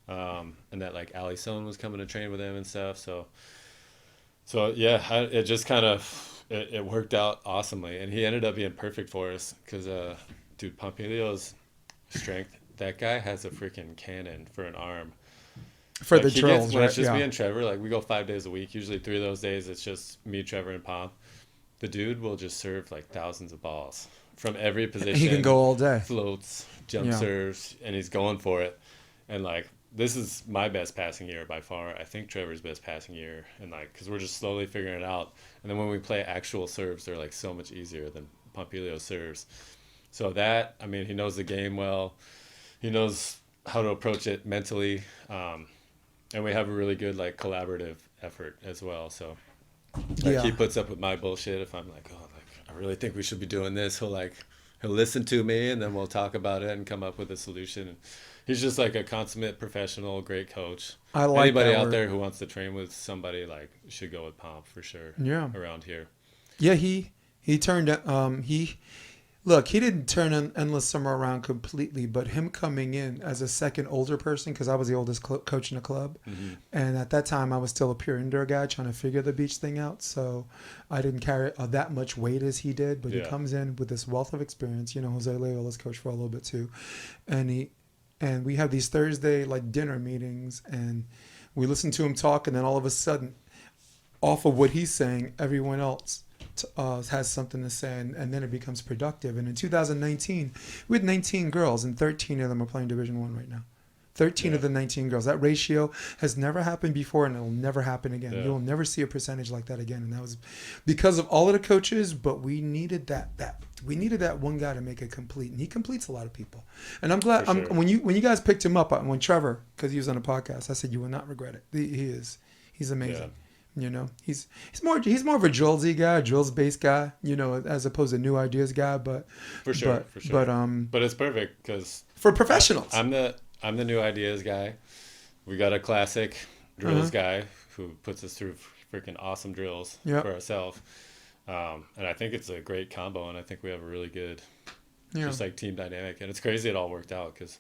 and that like Ali Sohn was coming to train with him and stuff. So yeah, it just kind of it worked out awesomely, and he ended up being perfect for us because dude, Pompilio's strength. That guy has a freaking cannon for an arm. For the drills, when it's just me and Trevor, like we go 5 days a week. Usually 3 of those days it's just me, Trevor, and Pomp. The dude will just serve like thousands of balls from every position. He can go all day. Floats, jump serves, and he's going for it. And like this is my best passing year by far. I think Trevor's best passing year, and like because we're just slowly figuring it out. And then when we play actual serves, they're like so much easier than Pompilio serves. So that, I mean, he knows the game well. He knows how to approach it mentally. And we have a really good, like, collaborative effort as well. So, like, he puts up with my bullshit. If I'm like, I really think we should be doing this, he'll listen to me, and then we'll talk about it and come up with a solution. And he's just, like, a consummate professional, great coach. I like anybody out there who wants to train with somebody, like, should go with Pomp for sure. Yeah. Around here. Yeah, he turned, he didn't turn Endless Summer around completely, but him coming in as a second older person, because I was the oldest coach in the club. Mm-hmm. And at that time, I was still a pure indoor guy trying to figure the beach thing out. So I didn't carry that much weight as he did, but he comes in with this wealth of experience. Jose Leola's coached for a little bit too. And we have these Thursday like dinner meetings, and we listen to him talk, and then all of a sudden, off of what he's saying, everyone else has something to say, and then it becomes productive. And in 2019, we had 19 girls, and 13 of them are playing Division I right now. 13 of the 19 girls. That ratio has never happened before, and it will never happen again. You'll never see a percentage like that again. And that was because of all of the coaches, but we needed we needed that one guy to make it complete, and he completes a lot of people. And I'm glad when you guys picked him up, when Trevor, because he was on a podcast, I said you will not regret it. He's amazing. He's more of a drillsy guy, a drills based guy, as opposed to new ideas guy. But for sure. But it's perfect because for professionals, I'm the new ideas guy. We got a classic drills guy who puts us through freaking awesome drills Yep. for ourselves. And I think it's a great combo, and I think we have a really good, just like team dynamic. And it's crazy it all worked out because,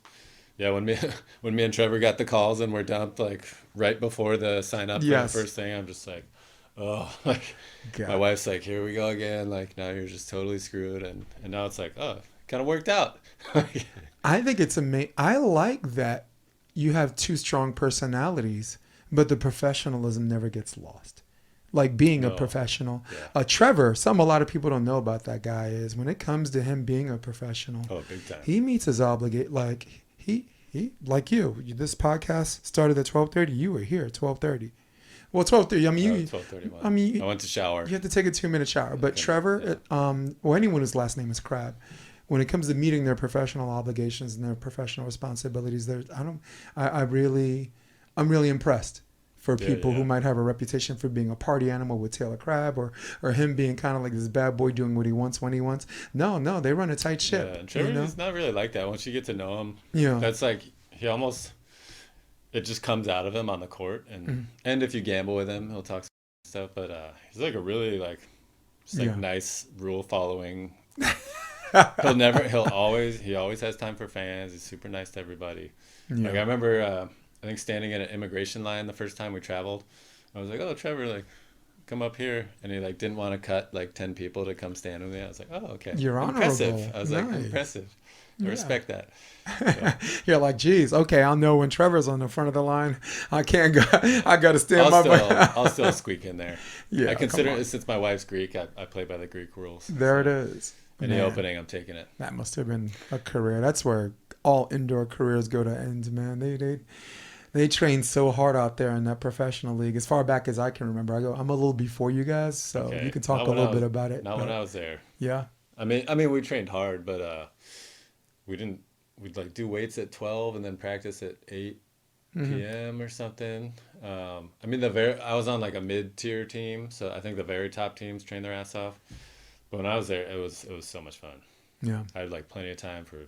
yeah, when me and Trevor got the calls and we're dumped like right before the sign up for the first thing, I'm just like, oh, like my wife's like, here we go again. Like now you're just totally screwed, and now it's like, oh, kind of worked out. I think it's amazing. I like that you have two strong personalities, but the professionalism never gets lost. Like being a professional. Trevor, a lot of people don't know about that guy is when it comes to him being a professional, big time. He meets his obligate. Like he like you. This podcast started at 12:30. You were here at 12:30. Well, 12:30. I mean, 12:31. I went to shower. You have to take a 2-minute shower. But Trevor, or anyone whose last name is Crab, when it comes to meeting their professional obligations and their professional responsibilities, I'm really impressed. For people who might have a reputation for being a party animal with Taylor Crab or him being kind of like this bad boy doing what he wants when he wants. No, they run a tight ship. Yeah, and Trevor's not really like that. Once you get to know him, that's like it just comes out of him on the court. And if you gamble with him, he'll talk stuff. But he's like a really nice rule following. He always has time for fans. He's super nice to everybody. Yeah. Like I remember, I think standing in an immigration line the first time we traveled, I was like, "Oh, Trevor, like, come up here," and he like didn't want to cut like 10 people to come stand with me. I was like, "Oh, okay, you're impressive." Honorable. I was like, "Impressive." I respect that. So. You're like, "Geez, okay, I'll know when Trevor's on the front of the line. I can't go. I got to stand I'll still squeak in there. Yeah, I consider it since my wife's Greek. I play by the Greek rules. There it is. In the opening, I'm taking it. That must have been a career. That's where all indoor careers go to end, man. They train so hard out there in that professional league. As far back as I can remember, I'm a little before you guys, so you can talk a little bit about it. Not when I was there. Yeah. I mean, we trained hard, but we'd like do weights at 12 and then practice at 8 p.m. or something. I mean, I was on like a mid-tier team, so I think the very top teams train their ass off. But when I was there, it was so much fun. Yeah. I had like plenty of time for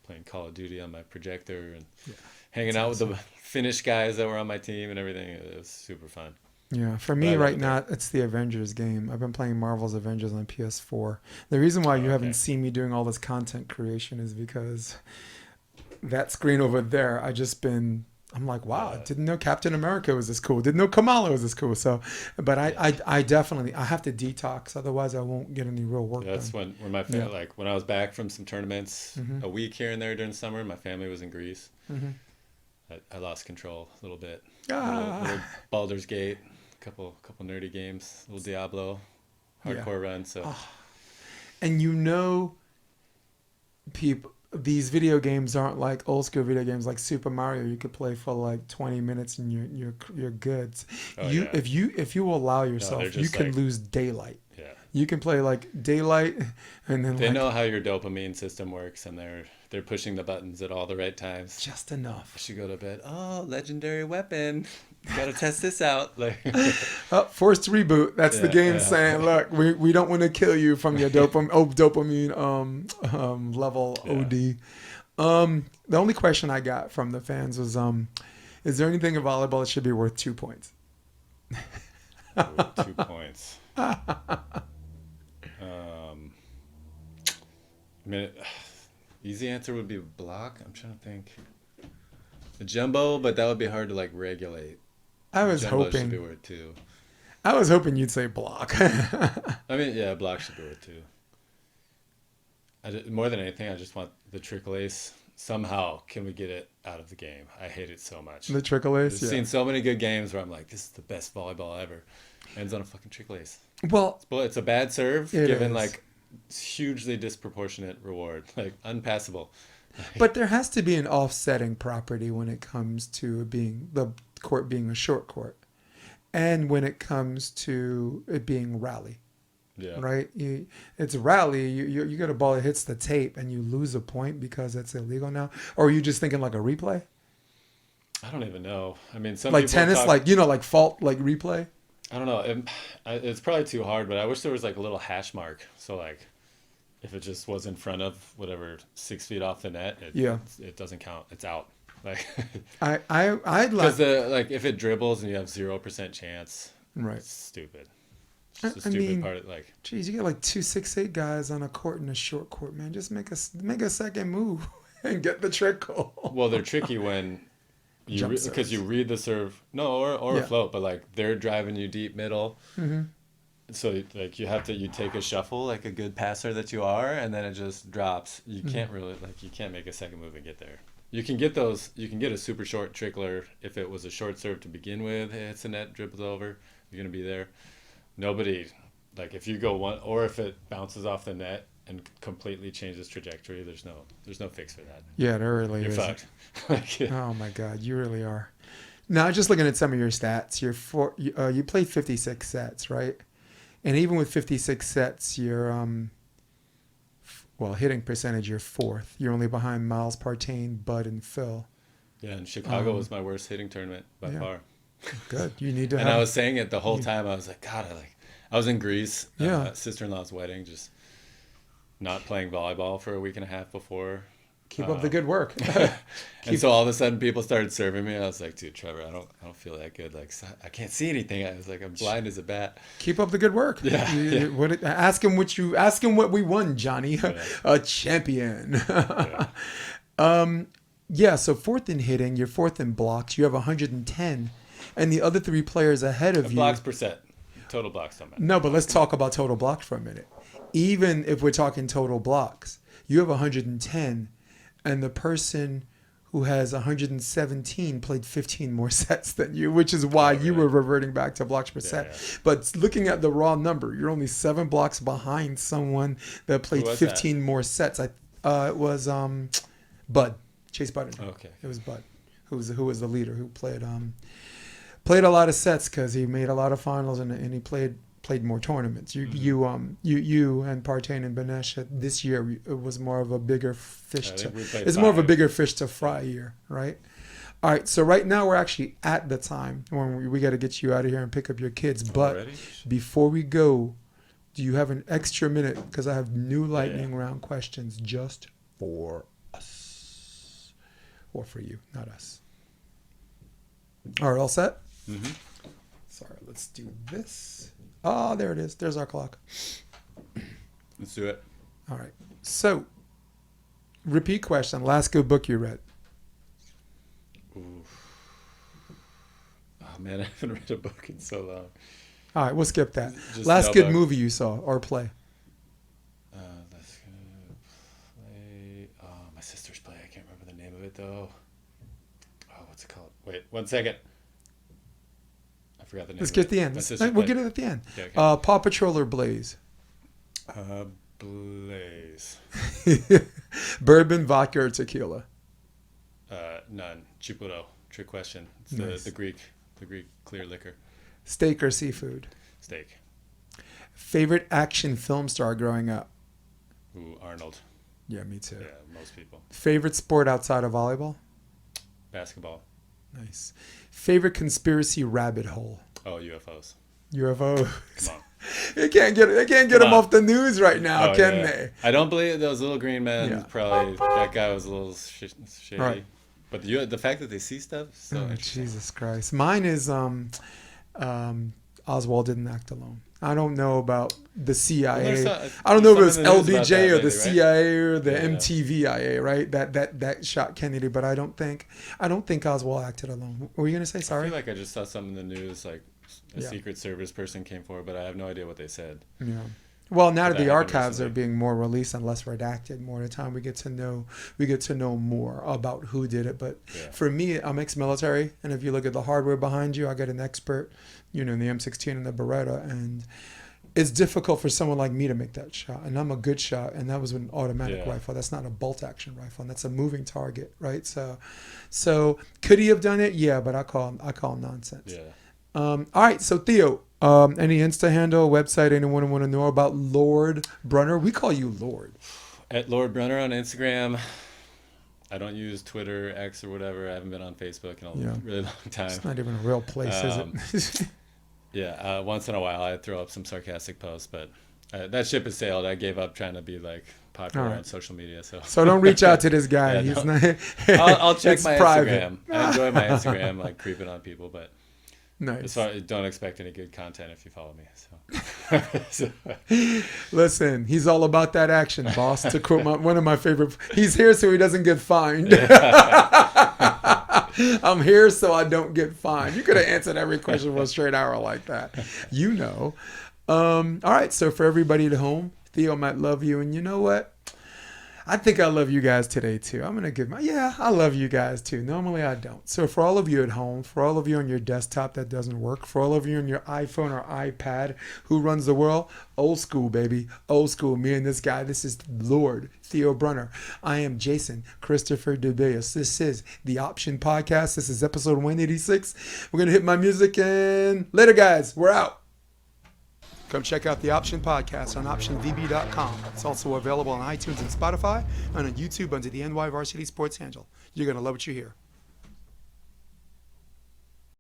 playing Call of Duty on my projector and hanging out with the Finnish guys that were on my team and everything. It was super fun. Yeah, for me right now, it's the Avengers game. I've been playing Marvel's Avengers on PS4. The reason why you haven't seen me doing all this content creation is because that screen over there, I'm like, wow, didn't know Captain America was this cool. Didn't know Kamala was this cool. So, but I definitely, I have to detox. Otherwise I won't get any real work done. That's when my family, like when I was back from some tournaments, a week here and there during summer, my family was in Greece. I lost control a little bit. Little Baldur's Gate, a couple nerdy games, little Diablo, hardcore run. So, and people, these video games aren't like old school video games like Super Mario. You could play for like 20 minutes and you're good. If you allow yourself, you can lose daylight. Yeah. You can play like daylight, and then they know how your dopamine system works, and they're pushing the buttons at all the right times. Just enough. I should go to bed. Oh, legendary weapon. Gotta test this out. Like, forced reboot. That's the game saying, look, we don't want to kill you from your dopamine level OD. The only question I got from the fans was, is there anything in volleyball that should be worth 2 points? 2 points. I mean, easy answer would be block. I'm trying to think. A jumbo, but that would be hard to like regulate. I was jumbo hoping should be worth 2. I was hoping you'd say block. I mean, yeah, block should be worth 2. More than anything, I just want the trickle ace. Somehow, can we get it out of the game? I hate it so much. The trickle ace. I've seen so many good games where I'm like, this is the best volleyball ever. Ends on a fucking trickle ace. Well, it's a bad serve given like hugely disproportionate reward, like unpassable. But there has to be an offsetting property when it comes to the court being a short court, and when it comes to it being rally. Yeah. Right. It's rally. You get a ball that hits the tape and you lose a point because it's illegal now, or are you just thinking like a replay? I don't even know. I mean, some like tennis, like fault, like replay. I don't know. It's probably too hard, but I wish there was like a little hash mark. So like, if it just was in front of whatever 6 feet off the net, it doesn't count. It's out. Like I'd like because if it dribbles and you have 0% chance, Right. Stupid. It's just a I stupid mean, part of like. geez, you get like 2 6'8" guys on a court in a short court, man. Just make a second move and get the trickle. Well, they're tricky when because you read the serve, or a float, but like they're driving you deep middle. Mm-hmm. So like you take a shuffle like a good passer that you are, and then it just drops. You can't really you can't make a second move and get there. You can get a super short trickler if it was a short serve to begin with. It hits the net, dribbles over, you're gonna be there. Nobody, like if you go one, or if it bounces off the net and completely changes trajectory, there's no fix for that. Yeah, there really You're is. fucked. Oh my God, you really are. Now, just looking at some of your stats, you played 56 sets, right? And even with 56 sets, you're hitting percentage, you're fourth. You're only behind Miles, Partain, Bud, and Phil. Yeah, and Chicago was my worst hitting tournament by far. Good. You need to. And I was saying it the whole time. I was like, God, I was in Greece. Yeah. Sister-in-law's wedding, just not playing volleyball for a week and a half before. Keep up the good work. And so all of a sudden people started serving me. I was like, dude, Trevor, I don't feel that good. Like, I can't see anything. I was like, I'm blind as a bat. Keep up the good work. Yeah. Ask him what we won, Johnny. Yeah. A champion. Yeah. So fourth in hitting, you're fourth in blocks. You have 110, and the other three players ahead of you. Blocks percent. Total blocks don't matter. No, but let's talk about total blocks for a minute. Even if we're talking total blocks, you have 110, and the person who has 117 played 15 more sets than you, which is why you were reverting back to blocks per set. Yeah. But looking at the raw number, you're only 7 blocks behind someone that played 15 more sets. It was Bud, Chase Bud. Okay. It was Bud, who was the leader, who played a lot of sets because he made a lot of finals and he played more tournaments. You and Partain and Benesh this year, it was more of a bigger fish more of a bigger fish to fry year, right? All right, so right now we're actually at the time when we got to get you out of here and pick up your kids. But Already? Before we go, do you have an extra minute? Because I have new lightning round questions just for us, or for you, not us. All right, all set? Mm-hmm. Sorry, let's do this. Oh, there it is. There's our clock. Let's do it. All right. So, repeat question. Last good book you read? Oof. Oh, man, I haven't read a book in so long. All right, we'll skip that. Just Last good movie you saw or play? Let's play. Oh, my sister's play. I can't remember the name of it, though. Oh, what's it called? Wait, 1 second. I forgot the name. Let's get at the end. We'll get it at the end. Okay. Paw Patrol or Blaze? Blaze. Bourbon, vodka, or tequila? None. Chipuro. Trick question. It's nice. the Greek clear liquor. Steak or seafood? Steak. Favorite action film star growing up? Ooh, Arnold. Yeah, me too. Yeah, most people. Favorite sport outside of volleyball? Basketball. Nice. Favorite conspiracy rabbit hole? Oh, UFOs. UFO. Come on. They can't get them off the news right now, can they? I don't believe those little green men. Yeah. Probably that guy was a little shady. Right. But the fact that they see stuff. So interesting. Jesus Christ. Mine is Oswald didn't act alone. I don't know about the CIA. I don't know if it was LBJ or the CIA or the MTVIA, right? That shot Kennedy, but I don't think Oswald acted alone. What were you gonna say? Sorry. I feel like I just saw something in the news, like a Secret Service person came forward, but I have no idea what they said. Yeah. Well, now that the archives are being more released and less redacted, more of the time we get to know more about who did it. But for me, I'm ex-military, and if you look at the hardware behind you, I got an expert, in the M16 and the Beretta, and it's difficult for someone like me to make that shot. And I'm a good shot, and that was an automatic rifle. That's not a bolt-action rifle, and that's a moving target, right? So could he have done it? Yeah, but I call nonsense. Yeah. All right, so Theo, any Insta handle, website, anyone want to know about Lord Brunner? We call you Lord. At Lord Brunner on Instagram. I don't use Twitter, X, or whatever. I haven't been on Facebook in a really long time. It's not even a real place, is it? Yeah, once in a while I throw up some sarcastic posts, but that ship has sailed. I gave up trying to be popular on social media. So don't reach out to this guy. He's not. I'll check my private. Instagram. I enjoy my Instagram, creeping on people, but Nice. Don't expect any good content if you follow me. So. Listen, he's all about that action, boss. To quote one of my favorite, he's here so he doesn't get fined. I'm here so I don't get fined. You could have answered every question for a straight hour like that. You know. All right, so for everybody at home, Theo might love you, and you know what? I think I love you guys today too. I'm gonna give I love you guys too. Normally I don't. So for all of you at home, for all of you on your desktop that doesn't work, for all of you on your iPhone or iPad who runs the world, old school baby, old school. Me and this guy. This is Lord Theo Brunner. I am Jason Christopher DeBeas. This is the Option Podcast. This is episode 186. We're gonna hit my music and later, guys. We're out. Come check out the Option Podcast on optionvb.com. It's also available on iTunes and Spotify and on YouTube under the NY Varsity Sports handle. You're going to love what you hear.